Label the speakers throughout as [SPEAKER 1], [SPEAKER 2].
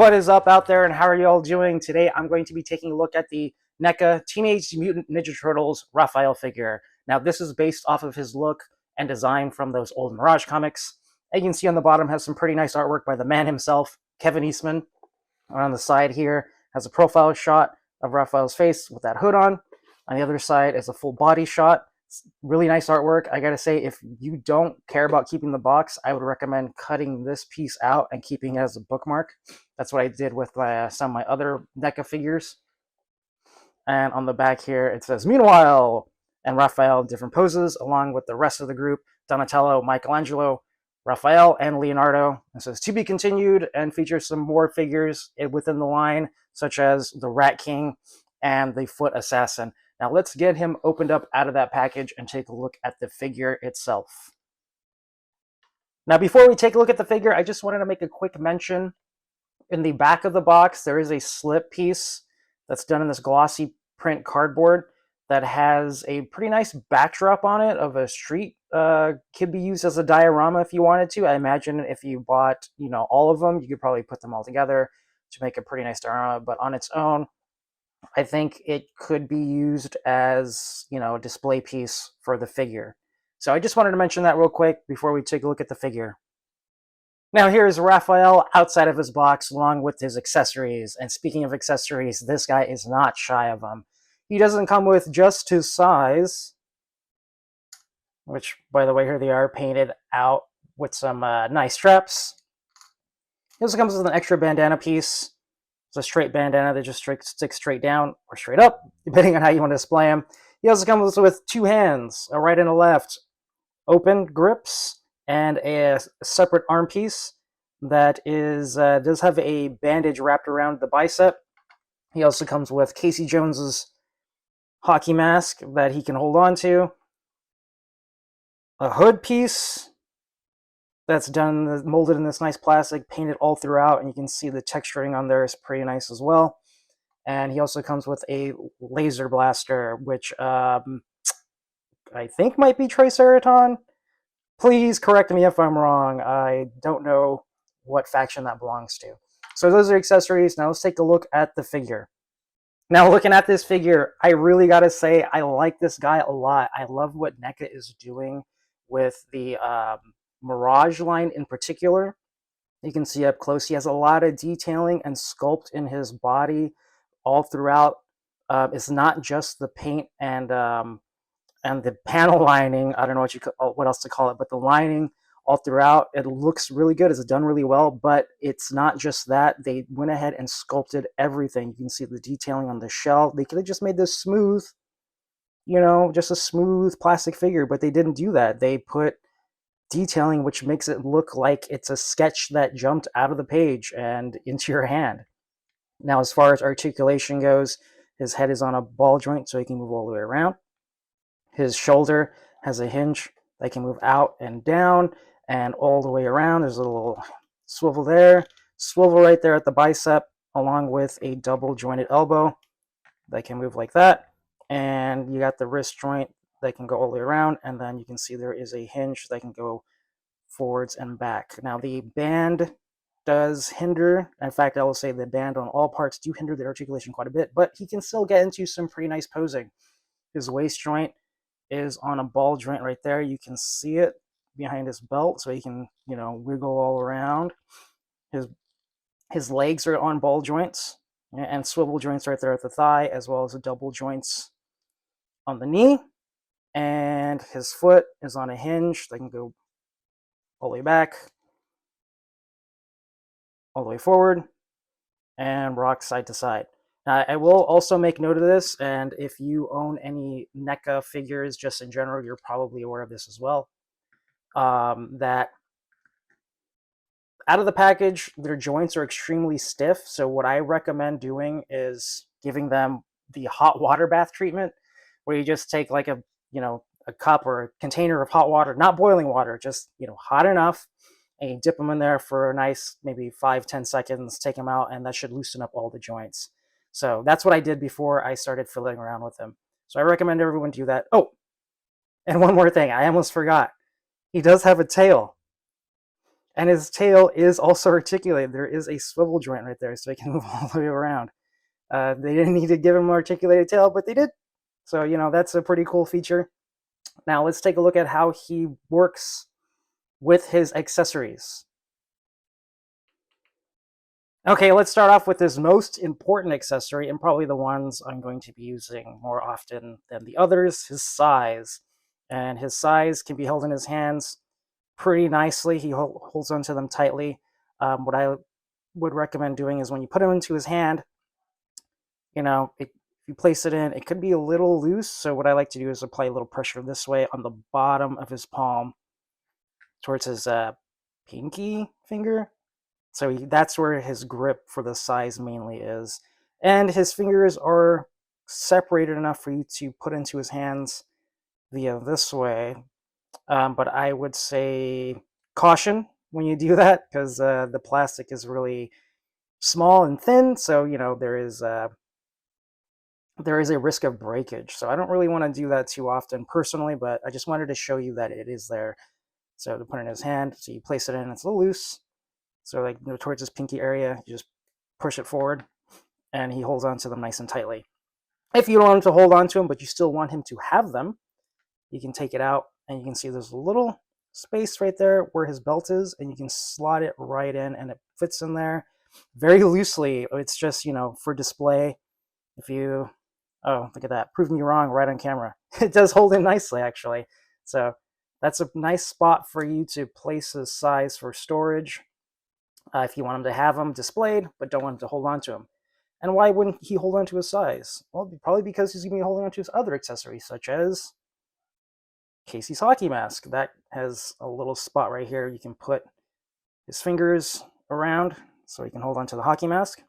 [SPEAKER 1] What is up out there and how are you all doing? Today I'm going to be taking a look at the NECA Teenage Mutant Ninja Turtles Raphael figure. Now this is based off of his look and design from those old Mirage comics. As you can see on the bottom has some pretty nice artwork by the man himself, Kevin Eastman. On the side here has a profile shot of Raphael's face with that hood on. On the other side is a full body shot. It's really nice artwork. I gotta say, if you don't care about keeping the box, I would recommend cutting this piece out and keeping it as a bookmark. That's what I did with some of my other NECA figures. And on the back here, it says, "Meanwhile," and Raphael in different poses, along with the rest of the group, Donatello, Michelangelo, Raphael, and Leonardo. It says, "To be continued," and features some more figures within the line, such as the Rat King and the Foot Assassin. Now let's get him opened up out of that package and take a look at the figure itself. Now before we take a look at the figure, I just wanted to make a quick mention. In the back of the box, there is a slip piece that's done in this glossy print cardboard that has a pretty nice backdrop on it of a street. Could be used as a diorama if you wanted to. I imagine if you bought, all of them, you could probably put them all together to make a pretty nice diorama, but on its own, I think it could be used as, a display piece for the figure. So I just wanted to mention that real quick before we take a look at the figure. Now here is Raphael outside of his box along with his accessories. And speaking of accessories, this guy is not shy of them. He doesn't come with just his size, which, by the way, here they are painted out with some nice straps. He also comes with an extra bandana piece. It's a straight bandana that just sticks straight down or straight up, depending on how you want to display him. He also comes with two hands, a right and a left, open grips, and a separate arm piece that does have a bandage wrapped around the bicep. He also comes with Casey Jones's hockey mask that he can hold on to, a hood piece that's molded in this nice plastic, painted all throughout, and you can see the texturing on there is pretty nice as well. And he also comes with a laser blaster, which I think might be Triceraton. Please correct me if I'm wrong. I don't know what faction that belongs to. So those are accessories. Now let's take a look at the figure. Now looking at this figure, I really gotta say I like this guy a lot. I love what NECA is doing with the Mirage line in particular. You can see up close he has a lot of detailing and sculpt in his body all throughout. It's not just the paint and the panel lining. I don't know what else to call it, but the lining all throughout, it looks really good. It's done really well, but it's not just that. They went ahead and sculpted everything. You can see the detailing on the shell. They could have just made this smooth, just a smooth plastic figure, but they didn't do that. They put detailing which makes it look like it's a sketch that jumped out of the page and into your hand. Now as far as articulation goes, his head is on a ball joint so he can move all the way around. His shoulder has a hinge that can move out and down and all the way around. There's a little swivel there, swivel right there at the bicep, along with a double jointed elbow that can move like that. And you got the wrist joint that can go all the way around, and then you can see there is a hinge that can go forwards and back. Now the band does hinder. In fact, I will say the band on all parts do hinder the articulation quite a bit, but he can still get into some pretty nice posing. His waist joint is on a ball joint right there. You can see it behind his belt, so he can, wiggle all around. His legs are on ball joints and swivel joints right there at the thigh, as well as the double joints on the knee. And his foot is on a hinge that can go all the way back, all the way forward, and rock side to side. Now, I will also make note of this, and if you own any NECA figures just in general, you're probably aware of this as well, that out of the package, their joints are extremely stiff. So what I recommend doing is giving them the hot water bath treatment, where you just take like a cup or a container of hot water, not boiling water, just, hot enough, and you dip them in there for a nice, maybe 5-10 seconds, take them out, and that should loosen up all the joints. So that's what I did before I started fiddling around with them. So I recommend everyone do that. Oh, and one more thing, I almost forgot. He does have a tail. And his tail is also articulated. There is a swivel joint right there, so he can move all the way around. They didn't need to give him an articulated tail, but they did. So, that's a pretty cool feature. Now, let's take a look at how he works with his accessories. Okay, let's start off with his most important accessory, and probably the ones I'm going to be using more often than the others, his size. And his size can be held in his hands pretty nicely. He holds onto them tightly. What I would recommend doing is when you put them into his hand, if you place it in, it could be a little loose. So what I like to do is apply a little pressure this way on the bottom of his palm towards his pinky finger. So that's where his grip for the size mainly is. And his fingers are separated enough for you to put into his hands via this way. But I would say caution when you do that, because the plastic is really small and thin. So, there is a risk of breakage. So I don't really want to do that too often personally, but I just wanted to show you that it is there. So to put it in his hand, so you place it in, it's a little loose. So like towards his pinky area, you just push it forward and he holds onto them nice and tightly. If you don't want him to hold on to them, but you still want him to have them, you can take it out and you can see there's a little space right there where his belt is, and you can slot it right in and it fits in there very loosely. It's just, for display. If you, oh, look at that, prove me wrong right on camera. It does hold in nicely, actually. So that's a nice spot for you to place his size for storage. If you want him to have them displayed, but don't want him to hold on to them. And why wouldn't he hold on to his size? Well, probably because he's going to be holding on to his other accessories, such as Casey's hockey mask. That has a little spot right here. You can put his fingers around so he can hold on to the hockey mask.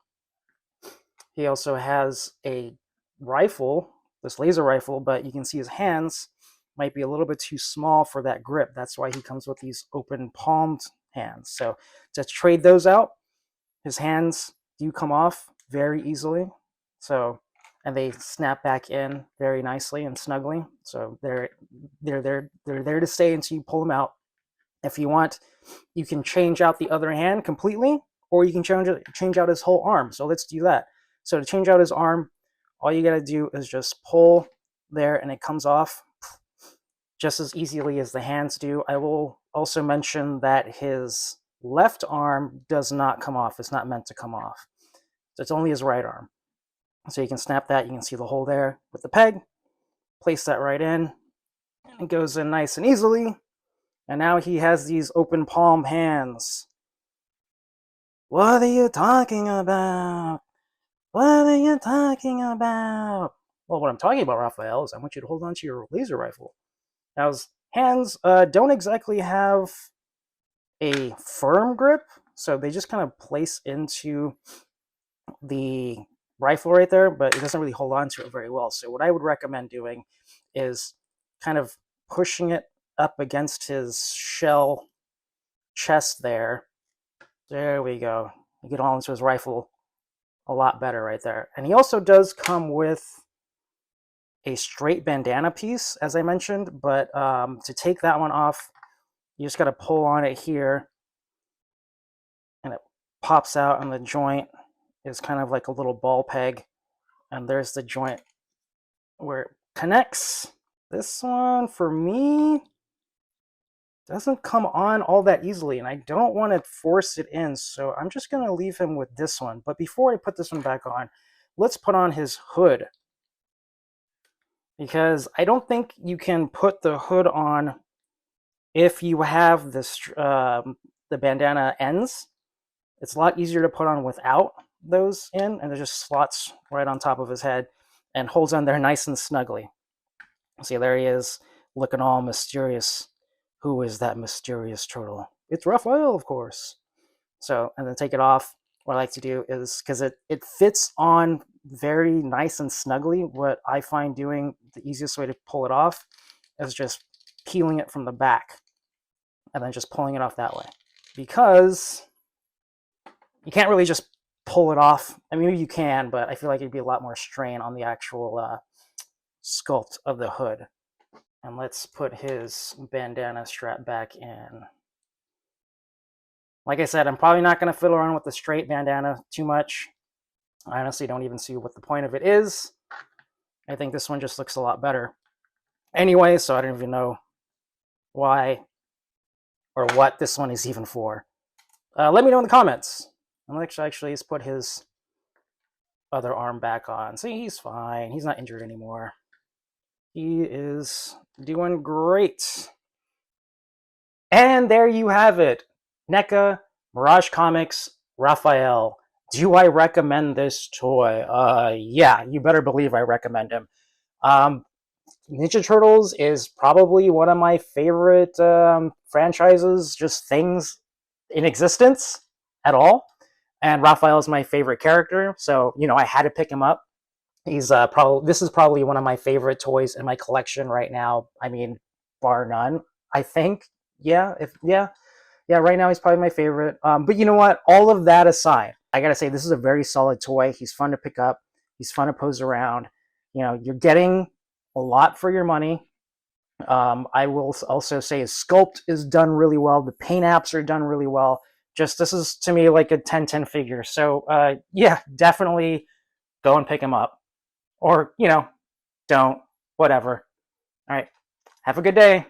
[SPEAKER 1] He also has a rifle, this laser rifle, but you can see his hands might be a little bit too small for that grip. That's why he comes with these open palmed hands. So to trade those out, his hands do come off very easily. So, and they snap back in very nicely and snugly. So they're there to stay until you pull them out. If you want, you can change out the other hand completely, or you can change out his whole arm. So let's do that. So to change out his arm, all you got to do is just pull there and it comes off just as easily as the hands do. I will also mention that his left arm does not come off. It's not meant to come off. So it's only his right arm. So you can snap that. You can see the hole there with the peg. Place that right in. It goes in nice and easily. And now he has these open palm hands. What are you talking about? What are you talking about? Well, what I'm talking about, Raphael, is I want you to hold on to your laser rifle. Now, his hands don't exactly have a firm grip, so they just kind of place into the rifle right there, but it doesn't really hold on to it very well. So what I would recommend doing is kind of pushing it up against his shell chest there. There we go. You get all into his rifle a lot better right there. And he also does come with a straight bandana piece, as I mentioned, but to take that one off, you just got to pull on it here and it pops out, and the joint is kind of like a little ball peg, and there's the joint where it connects. This one, for me, doesn't come on all that easily, and I don't want to force it in, so I'm just going to leave him with this one. But before I put this one back on, let's put on his hood, because I don't think you can put the hood on if you have this the bandana ends. It's a lot easier to put on without those in, and it just slots right on top of his head and holds on there nice and snugly. See, there he is, looking all mysterious. Who is that mysterious turtle? It's Raphael, of course. So, and then take it off. What I like to do is, because it fits on very nice and snugly, what I find doing the easiest way to pull it off is just peeling it from the back and then just pulling it off that way. Because you can't really just pull it off. I mean, maybe you can, but I feel like it'd be a lot more strain on the actual sculpt of the hood. And let's put his bandana strap back in. Like I said, I'm probably not going to fiddle around with the straight bandana too much. I honestly don't even see what the point of it is. I think this one just looks a lot better. Anyway, so I don't even know why or what this one is even for. Let me know in the comments. Actually, let's put his other arm back on. See, he's fine. He's not injured anymore. He is doing great. And there you have it. NECA Mirage Comics Raphael. Do I recommend this toy? Yeah, you better believe I recommend him. Ninja Turtles is probably one of my favorite franchises, just things in existence at all. And Raphael is my favorite character, so I had to pick him up. He's probably this is probably one of my favorite toys in my collection right now. I mean, bar none. I think, yeah, yeah. Right now he's probably my favorite. But you know what? All of that aside, I gotta say this is a very solid toy. He's fun to pick up. He's fun to pose around. You're getting a lot for your money. I will also say his sculpt is done really well. The paint apps are done really well. Just this is to me like a 10/10 figure. So yeah, definitely go and pick him up. Or, don't. Whatever. All right. Have a good day.